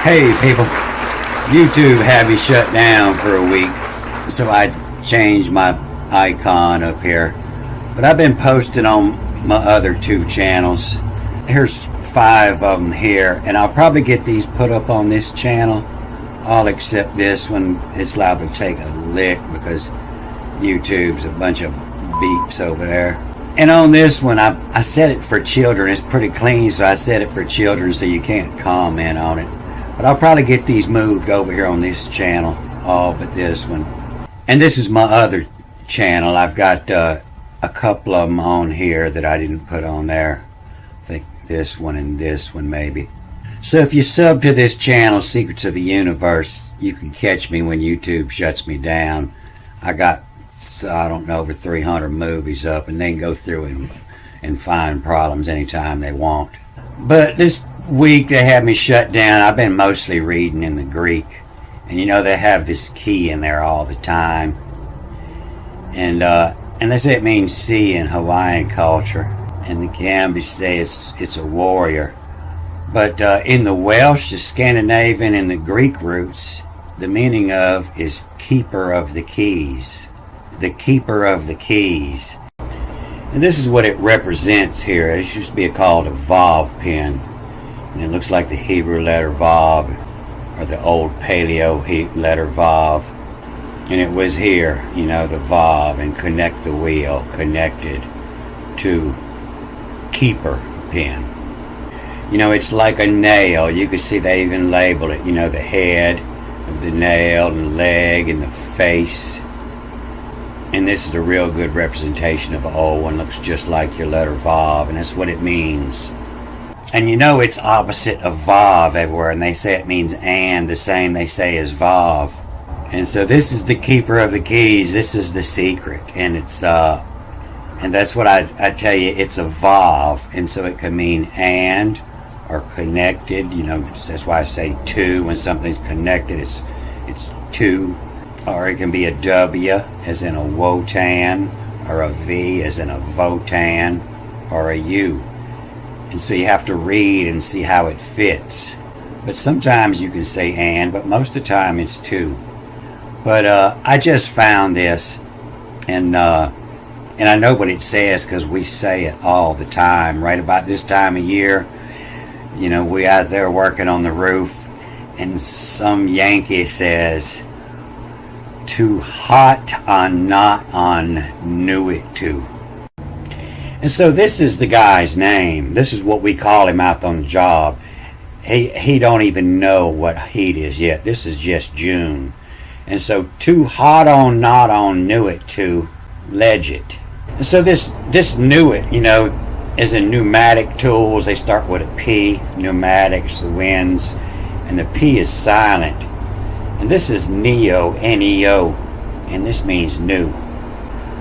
Hey people, YouTube had me shut down for a week, so I changed my icon up here. But I've been posting on my other two channels. Here's 5 of them here, and I'll probably get these put up on this channel, all except this one. It's liable to take a lick because YouTube's a bunch of beeps over there. And on this one, I set it for children. It's pretty clean, so I set it for children so you can't comment on it. But I'll probably get these moved over here on this channel, all but this one. And this is my other channel. I've got a couple of them on here that I didn't put on there. I think this one and this one maybe. So if you sub to this channel, Secrets of the Universe, you can catch me when YouTube shuts me down. I got, I don't know, over 300 movies up, and they can go through and find problems anytime they want. But this week they had me shut down. I've been mostly reading in the Greek, and you know they have this key in there all the time, and they say it means sea in Hawaiian culture, and the Gambi say it's a warrior. But in the Welsh, the Scandinavian, and the Greek roots, the meaning of is keeper of the keys. The keeper of the keys. And this is what it represents here. It used to be called a Vav pen. And it looks like the Hebrew letter Vav, or the old Paleo letter Vav. And it was here, you know, the Vav, and connect the wheel, connected to keeper pen. You know, it's like a nail. You can see they even label it, you know, the head of the nail, and the leg, and the face. And this is a real good representation of an old one. Looks just like your letter Vav, and that's what it means. And you know it's opposite of Vav everywhere, and they say it means and, the same they say as Vav. And so this is the keeper of the keys. This is the secret, and it's and that's what I tell you, it's a Vav, and so it can mean and or connected. You know, that's why I say to. When something's connected, it's to. Or it can be a W as in a Wotan, or a V as in a Votan, or a U. And so you have to read and see how it fits. But sometimes you can say and, but most of the time it's to. But I just found this, and I know what it says because we say it all the time. Right about this time of year, you know, we out there working on the roof, and some Yankee says, "Too hot on, not on, knew it too." And so this is the guy's name. This is what we call him out on the job. He don't even know what heat is yet. This is just June. And so too hot on, not on, knew it too, legit. And so this knew it, you know, is in pneumatic tools. They start with a P, pneumatics, the winds, and the P is silent. And this is Neo, N-E-O, and this means new.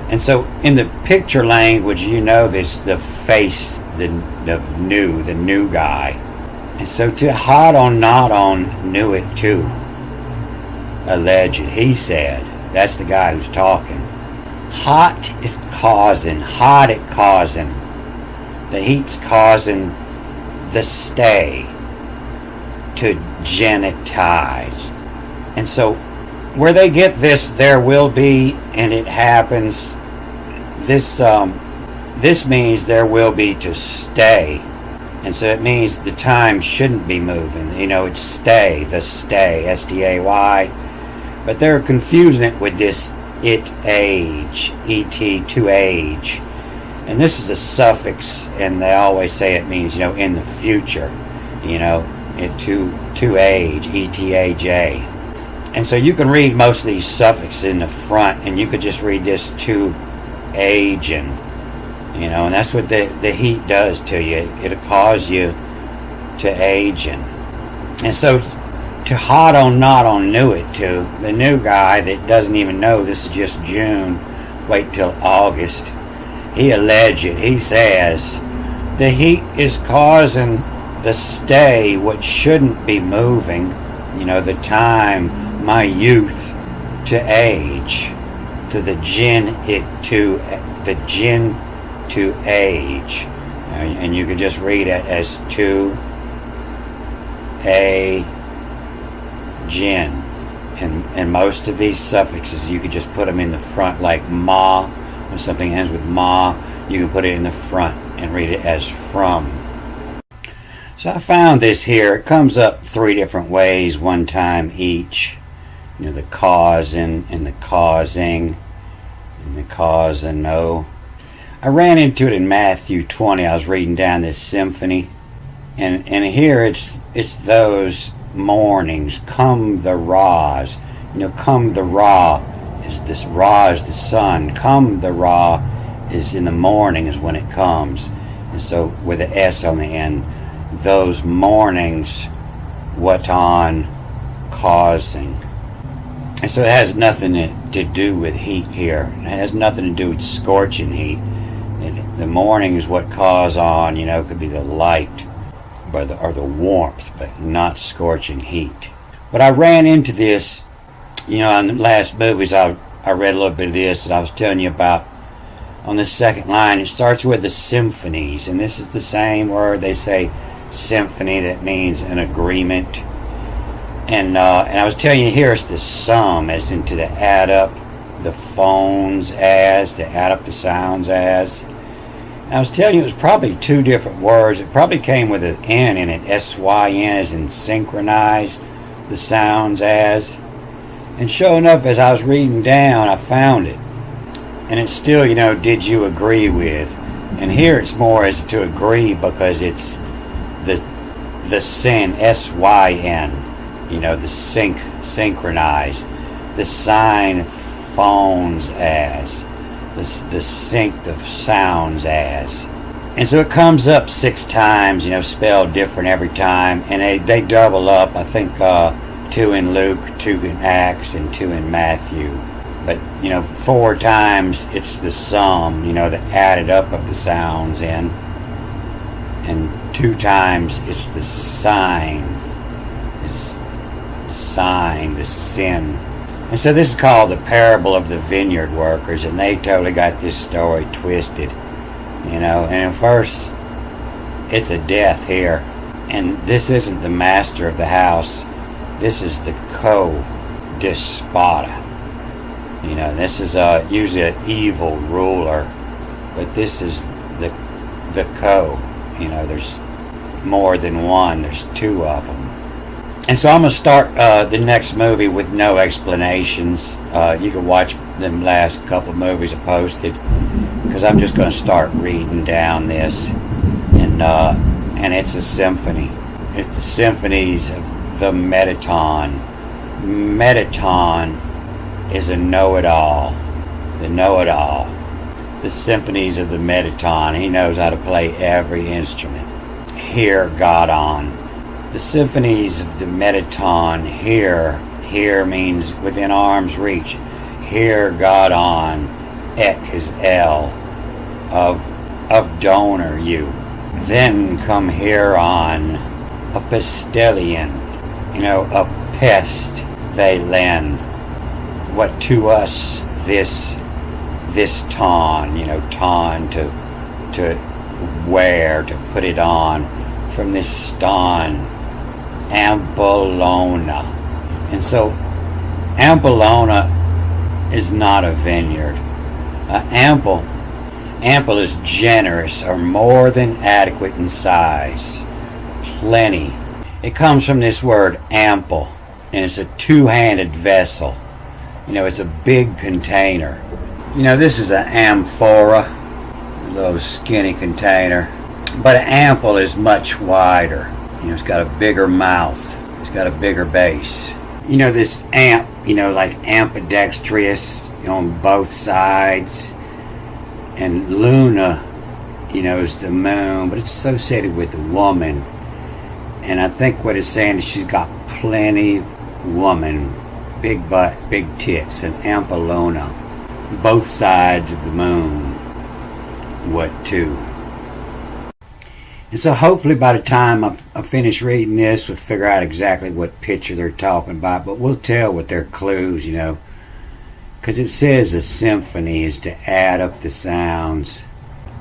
And so in the picture language, you know this, the face, the new guy. And so to hot on, not on, knew it too. Alleged, he said. That's the guy who's talking. Hot is causing, hot it causing. The heat's causing the stay to genetize. And so where they get this, there will be, and it happens, this means there will be to stay. And so it means the time shouldn't be moving. You know, it's stay, the stay, S-T-A-Y. But they're confusing it with this it age, E-T, to age. And this is a suffix, and they always say it means, you know, in the future. You know, it to age, E-T-A-J. And so you can read most of these suffixes in the front, and you could just read this to aging, you know, and that's what the heat does to you. It'll cause you to aging. And so to hot on, not on, knew it to, the new guy that doesn't even know this is just June, wait till August, he alleged it. He says the heat is causing the stay, what shouldn't be moving, you know, the time, my youth, to age, to the gin to age, and you can just read it as to gin. And most of these suffixes, you could just put them in the front, like ma. When something ends with ma, you can put it in the front and read it as from. So I found this here. It comes up 3 different ways, one time each. The causing and the causing and the cause and no. I ran into it in Matthew 20. I was reading down this symphony, and here it's those mornings. Come the Ra's. Come the Ra is this. Ra is the sun. Come the Ra is in the morning is when it comes, and so with the S on the end. Those mornings, what on causing. And so it has nothing to do with heat here. It has nothing to do with scorching heat. The morning is what cause on, could be the light or the warmth, but not scorching heat. But I ran into this, on the last movies, I read a little bit of this that I was telling you about. On the second line, it starts with the symphonies, and this is the same word. They say symphony, that means an agreement. And I was telling you, here it's the sum, as in to add up the phones as, to add up the sounds as. And I was telling you it was probably 2 different words. It probably came with an N in it, S-Y-N, as in synchronize the sounds as. And sure enough, as I was reading down, I found it. And it's still, did you agree with? And here it's more as to agree, because it's the sin, S-Y-N, the synchronize, the sign phones as, the sync of sounds as. And so it comes up 6 times, spelled different every time, and they double up. I think 2 in Luke, 2 in Acts, and 2 in Matthew. But 4 times it's the sum, the added up of the sounds in. And 2 times it's the sign, the sin. And so this is called the parable of the vineyard workers, and they totally got this story twisted, And at first, it's a death here. And this isn't the master of the house. This is the co-despota. This is usually an evil ruler, but this is the co. There's more than one. There's 2 of them. And so I'm going to start the next movie with no explanations. You can watch the last couple of movies I posted, because I'm just going to start reading down this. And it's a symphony. It's the symphonies of the Metaton. Metaton is a know-it-all. The know-it-all. The symphonies of the Metaton. He knows how to play every instrument. Hear God on. The symphonies of the Metaton. Hear means within arm's reach. Hear God on. Ek is L. Of donor you. Then come here on. A Pestelian. A pest they lend. What to us this ton, ton to wear, to put it on, from this ston, Ampelona. And so Ampelona is not a vineyard. Ample is generous or more than adequate in size. Plenty. It comes from this word ample, and it's a 2-handed vessel. It's a big container. This is an amphora, a little skinny container. But an ample is much wider. It's got a bigger mouth. It's got a bigger base. This amp, like ambidextrous, on both sides. And Luna, is the moon, but it's associated with the woman. And I think what it's saying is she's got plenty woman, big butt, big tits, and Ampelona. Both sides of the moon. What too? And so hopefully by the time I finish reading this, we'll figure out exactly what picture they're talking about. But we'll tell with their clues, because it says a symphony is to add up the sounds.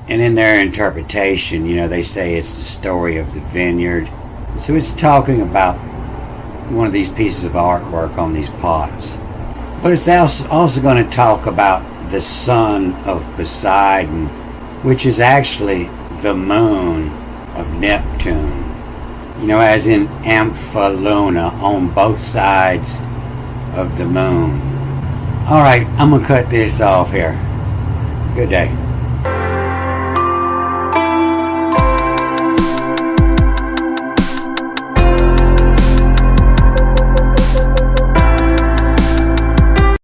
And in their interpretation, they say it's the story of the vineyard. So it's talking about one of these pieces of artwork on these pots. But it's also going to talk about the son of Poseidon, which is actually the moon of Neptune. You know, as in Ampelona, on both sides of the moon. Alright, I'm going to cut this off here. Good day.